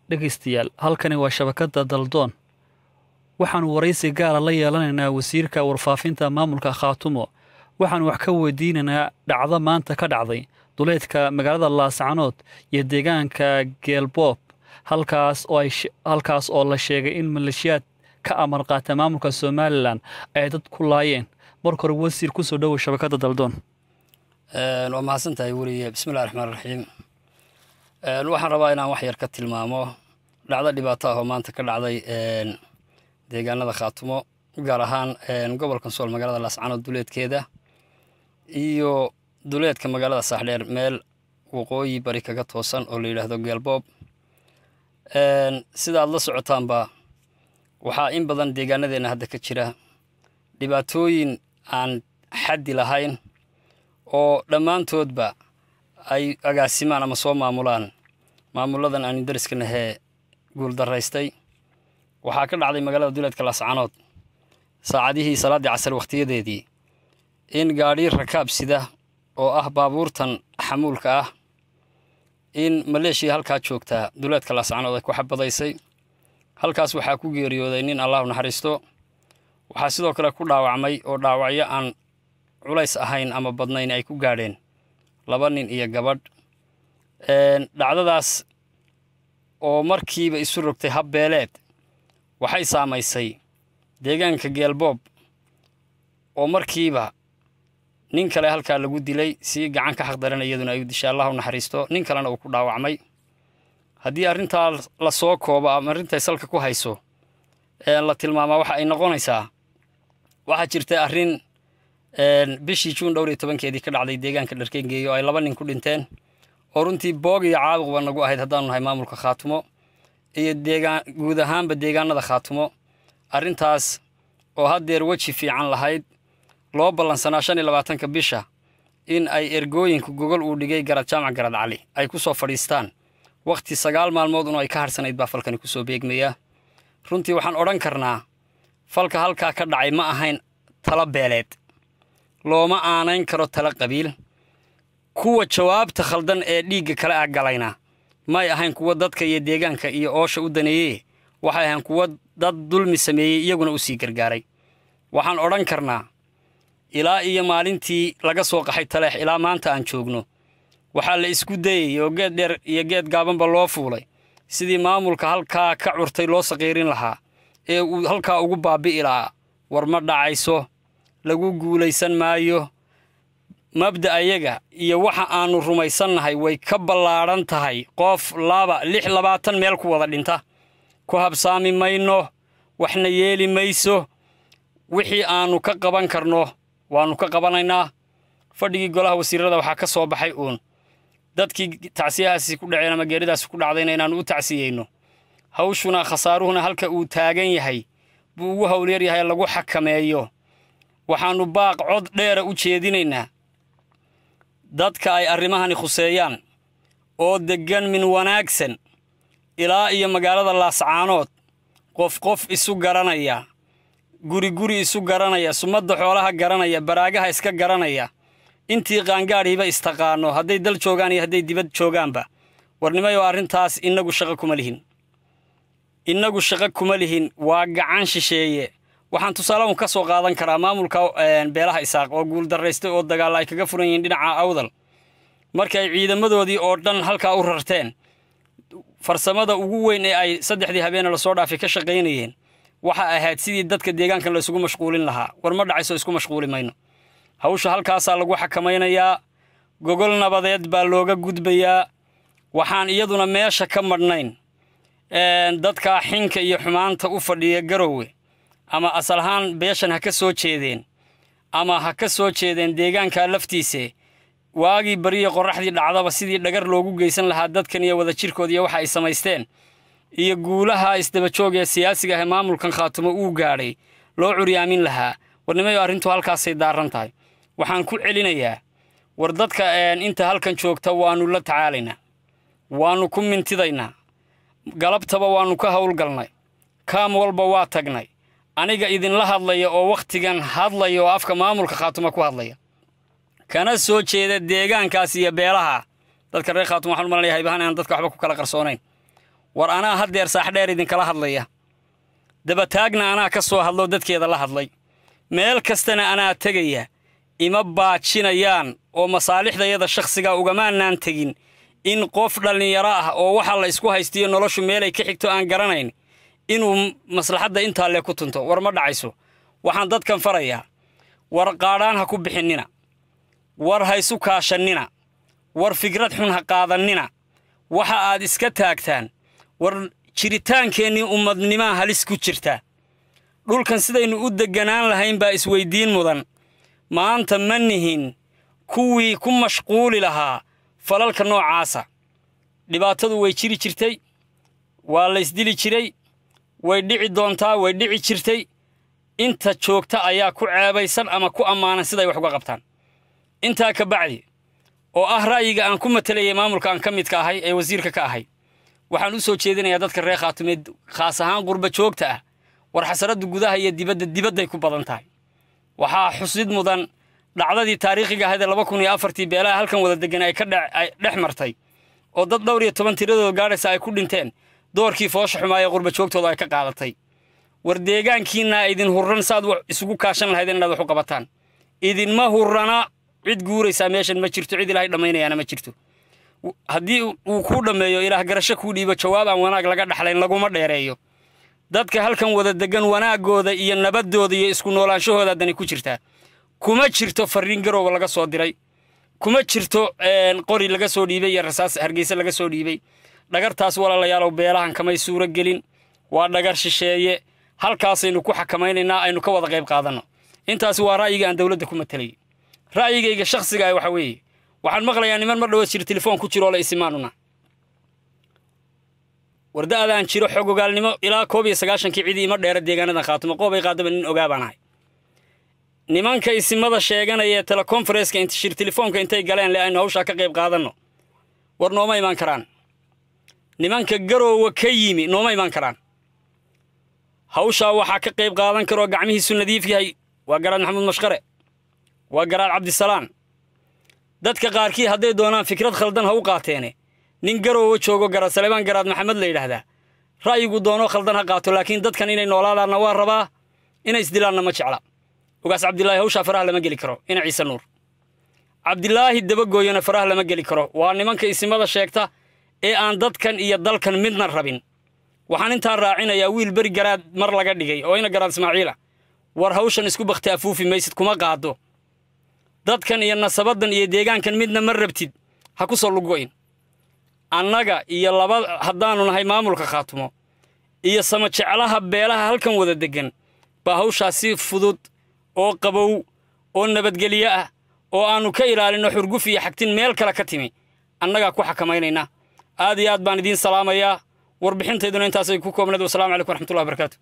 dhegaystayaal halkani waa shabakada daldoon waxaan waraysi gaar ah la yeelanaynaa wasiirka warfaafinta maamulka Khaatumo waxaan wax ka weydiinaynaa dhacdo maanta ka dhacday duleedka magaalada Laascaanood iyo deegaanka Geelboob halkaas oo la sheegay in maleeshiyaad ka amar qaata maamulka Somaliland ay dad ku laayeen marka hore wasiir ku soo dhaw shabakada daldoon waa mahadsantahay wariye bismillaahir rahmaanir rahiim waxaan rabaa inaan wax yar ka tilmaamo dhacdo dhibaato ah oo maanta ka dhacday deegaanada Khaatumo gaar ahaan gobolka Sool magaalada Laascaanood duleedkeeda iyo duleedka magaalada Saaxdheer meel waqooyi bari kaga toosan oo la yiraahdo Geelboob sida aad la socotaanba waxaa in badan deegaanadeena hadda ka jira dhibaatooyin aan xaddi lahayn oo dhammaantoodba ay agaasimaan ama soo maamulaan maamuladan aan dariska nahay guul daraystay waxaa ka dhacday magaalada duleedka Laascaanood saacadihii salaadii casar waqtiyadeedii in gaari rakaab sida oo ah baabuurtan xamuulka ah in maleeshiya halka joogta duleedka Laascaanood ay ku xabadaysay halkaas waxaa ku geeriyooday nin Allah u naxariisto waxaa sidoo kale ku dhaawacmay oo dhaawacyo aan culays ahayn ama badnayn ay ku gaadheen laba nin iyo gabadh dhacdadaas oo markiiba isu rogtay habbeeleed waxay saamaysay deegaanka Geelboob oo markiiba nin kale halka lagu dilay si gacan ka xaqdaran iyaduna ay dishay Allah u naxariisto nin kalena uu ku dhaawacmay haddii arrintaa la soo koobo ama arrinta salka ku hayso la tilmaamo waxa ay noqonaysaa waxa jirtay arrin bishii Juun 12keedii ka dhacday deegaanka Dharkeengeeyo ay laba nin ku dhinteen oo runtii boog iyo caabuq nagu ahayd haddaan nahay maamulka Khaatumo iyo deegaan guud ahaanba deegaanada Khaatumo arrintaas oo haddeer waji fiican lahayd loo balansanaa 25 bisha in ay ergooyinku gogol u dhigay garad jaamac garad cali ay ku soo fadhiistaan waqti 9 maalmood oo ay ka harsanayd baa falkani ku soo beegmaya runtii waxaan oran karnaa falka halka ka dhacay ma ahayn tala beeleed looma aanayn karo tala qabiil kuwa jawaabta khaldan ee dhiigga kala galayna may ahayn kuwa dadka iyo deegaanka iyo oosha u daneeyay waxay ahayn kuwa dad dulmi sameeyay iyaguna u sii gargaaray waxaan oran karnaa ilaa iyo maalintii laga soo qaxay Taleex ilaa maanta aan joogno waxa la isku dayay oo geed dheer iyo geed gaabanba loo fuulay sidii maamulka halka ka curtay loo saqiirin lahaa ee uu halka ugu baabi'i lahaa war ma dhacayso lagu guulaysan maayo mabda ayaga iyo waxa aanu rumaysanahay way ka ballaaran tahay qof 6 meel ku wada dhinta ku habsaami mayno waxna yeeli mayso wixii aanu ka qaban karno waanu ka qabanaynaa fadhigii golaha wasiirada waxa ka soo baxay dadkii tacsiyahaasi ku dhaceen ama geeridaas ku dhacdayna inaanu u tacsiyeyno hawshuna khasaaruhuna halka uu taagan yahay buu ugu hawleer yahay lagu xakameeyo waxaanu baaq cod dheer u jeedinaynaa dadka ay arrimahani khuseeyaan oo degan min wanaagsan ilaa iyo magaalada Laascaanood qof isu garanaya guri isu garanaya sumadda xoolaha garanaya baraagaha iska garanaya intii qaangaadhiiba istaqaano hadday dal joogaan iyo hadday dibad joogaanba warnimayo arrintaas inagu shaqo kuma lihin waa gacan shisheeye waxaan tusaale ka soo qaadan karaa maamulka beelaha Isaaq oo guul daraystay oo dagaal ay kaga furan yihiin dhinaca awdal markay ciidamadoodii oo dhan halka u rarteen farsamada ugu weyn ee ay 3 habeen la soo dhaafay ka shaqeynayeen waxa ahayd sidii dadka deegaanka la isugu mashquulin lahaa war ma dhacayso isku mashquuli mayno hawsha halkaas lagu xakamaynayaa gogol nabadeed baa looga gudbayaa waxaan iyaduna meesha ka madhnayn dadka xinka iyo xumaanta u fadhiya Garowe ama asal ahaan beeshan ha ka soo jeedeen ama ha ka soo jeedeen deegaanka laftiisa waagi bariye qoraxdii dhacdaba sidii dhagar loogu geysan lahaa dadkan iyo wada jirkood iyo waxa ay sameysteen iyo guulaha isdaba joog ee siyaasiga ah maamulkan Khaatumo uu gaaray loo curiyaamin lahaa warnimayo arrintu halkaas ay daaran tahay waxaan ku celinayaa war dadka inta halkan joogta waanu la tacaalaynaa waanu ku mintidaynaa galabtaba waanu ka hawlgalnay kaam walba waa tagnay aniga idin la hadlaya oo waqtigan hadlaya oo afka maamulka Khaatumo ku hadlaya kana soo jeeda deegaankaas iyo beelaha dadka reer Khaatumo waxaan u maleynayaa haybahan aan dadka waxba ku kala qarsoonayn war anaa haddeer saaxdheer idinkala hadlaya dabataagna anaa ka soo hadloo dadkeeda la hadlay meel kastana anaa tegaya ima baajinayaan oo masaalixdayada shakhsiga ugamaanaan tegin in qof dhallinyaro ah oo waxa la isku haystiyo noloshu meelay ka xigto aan garanayn inuu maslaxadda intaa lee ku tunto war ma dhacayso waxaan dadkan farayaa war qaadhaan ha ku bixinina war ha isu kaashannina war fikrad xun ha qaadannina waxa aad iska taagtaan war jiritaankeennii ummadnimaa halis ku jirta dhulkan sidaynu u degganaan lahayn baa isweyddiin mudan maanta ma nihin kuwii ku mashquuli lahaa falalka noocaasa dhibaatadu way jiri jirtay waa la isdili jiray way dhici doontaa way dhici jirtay inta joogta ayaa ku ceebaysan ama ku ammaanan siday wax uga qabtaan intaa ka bacdi oo ah ra'yiga aan ku matalayay maamulka aan ka midka ahay ee wasiirka ka ahay waxaan u soo jeedinayaa dadka reer Khaatume khaas ahaan qurba joogta ah war xasaradu gudaha iyo dibadday ku badan tahay waxaa xusid mudan dhacdadii taariikhiga ahayd 2004 beelaha halkan wada degan ay ka dhex martay oo dad dhowr iyo 10 tiradooda gaaraysa ay ku dhinteen doorkii foosha xumaaya qurba joogtooda ay ka qaadatay war deegaankiina idin hurran saad isugu kaashan lahaydeen inaad wax u qabataan idinma hurrana cid guuraysa meeshan ma jirto cid ilaahay dhamaynayana ma jirto haddii uu ku dhameeyo ilaah garasho ku dhiibo jawaab aan wanaag laga dhaxlayn laguma dheereeyo dadka halkan wada degan wanaagooda iyo nabadooda iyo isku noolaanshahooda dani ku jirtaa kuma jirto fariin garoow laga soo diray kuma jirto qori laga soo dhiibay iyo rasaas hargeysa laga soo dhiibay dhagartaas walaalayaal beelahan kamay suura gelin waa dhagar shisheeye halkaasaynu ku xakamaynaynaa aynu ka wada qayb qaadano intaas waa ra'yiga aan dawladda ku matalay ra'yigayga shakhsiga ah waxa weeye waxaan maqlayaa niman mar dhaw jir telefoon ku jiro la isimaanuna wardaadaan jiro xog ogaalnimo ilaa 19 cidi ima dheer deegaanada Khaatume qoobay qaadaba nin ogaabanahay nimanka isimada sheeganaya teleconference-ka inta shir telefoonka intay galeen leeyna hawsha ka qayb qaadano war nooma iman karaan nimanka garoowa ka yimi nooma iman karaan hawsha waxa ka qayb qaadan karo gacmihiisu nadiif yahay waa garaad maxamuud mashqare waa garaad cabdisalaam dadka qaarkii haday doonaan fikrad khaldan ha u qaateene nin garoowa joogo garaad Salmaan garaad maxamed la yiraahdaa ra'yigu doono khaldan ha qaato laakiin dadkan inay noolaadaan waa rabaa inay isdilaanna ma jecla ugaas Cabdilaahi hawsha faraha lama gali karo ina Ciise Nuur Cabdilaahi dabagooyana faraha lama gali karo waa nimanka isimada sheegta ee aan dadkan iyo dalkan midna rabin waxaan inta raacinayaa wiil bari garaad mar laga dhigay oo ina garaad Ismaaciila war hawshan isku bakhti afuufi maysid kuma qaado dadkan iyo nasabadan iyo deegaankan midna ma rabtid ha ku soo lugoyn annaga iyo laba hadaanu nahay maamulka Khaatumo iyo sama jeclaha beelaha halkan wada degan baa hawshaasi fudud oo qabow oo nabadgeliye ah oo aanu ka ilaalino xurguf iyo xagtin meel kale ka timi annaga ku xakamaynayna aad iyo aad baan idin salaamayaa warbixinteeduna intaas ay ku koobnayd. Wassalaamu calaykum waraxmatullaahi wabarakaatuh.